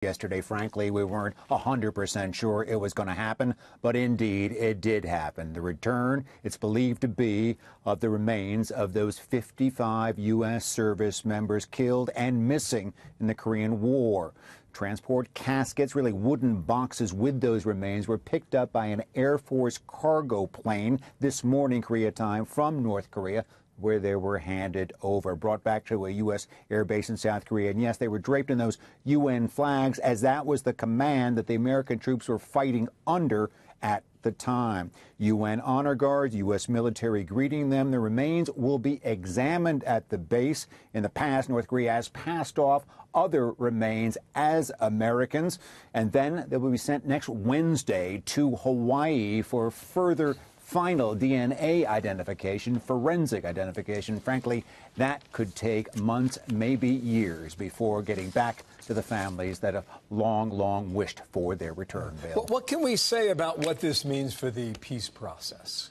Yesterday, frankly, we weren't 100% sure it was going to happen, but indeed it did happen. The return, it's believed to be, of the remains of those 55 U.S. service members killed and missing in the Korean War. Transport caskets, really wooden boxes with those remains, were picked up by an Air Force cargo plane this morning, Korea time, from North Korea, where they were handed over, brought back to a U.S. air base in South Korea. And yes, they were draped in those UN flags, as that was the command that the American troops were fighting under at the time. UN honor guards, U.S. military greeting them. The remains will be examined at the base. In the past, North Korea has passed off other remains as Americans, and then they will be sent next Wednesday to Hawaii for further final DNA identification, forensic identification. Frankly, that could take months, maybe years, before getting back to the families that have long wished for their return. Bill. What can we say about what this means for the peace process?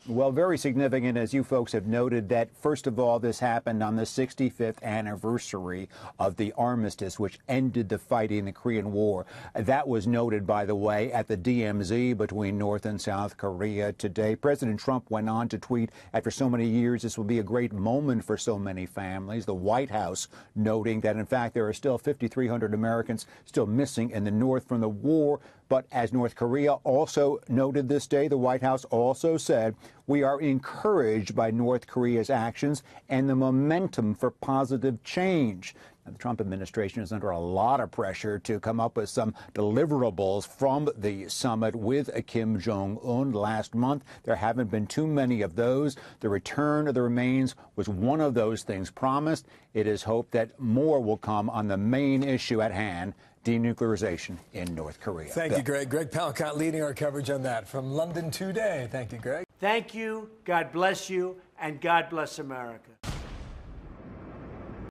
Well, very significant, as you folks have noted, that, first of all, this happened on the 65th anniversary of the armistice, which ended the fighting in the Korean War. That was noted, by the way, at the DMZ between North and South Korea today. President Trump went on to tweet, after so many years, this will be a great moment for so many families. The White House noting that, in fact, there are still 5,300 Americans still missing in the North from the war. But as North Korea also noted this day, the White House also said, we are encouraged by North Korea's actions and the momentum for positive change. Now, the Trump administration is under a lot of pressure to come up with some deliverables from the summit with Kim Jong-Un last month. There haven't been too many of those. The return of the remains was one of those things promised. It is hoped that more will come on the main issue at hand, denuclearization in North Korea. Thank you, Greg. Greg Palcott leading our coverage on that from London today. Thank you, Greg. Thank you, God bless you, and God bless America.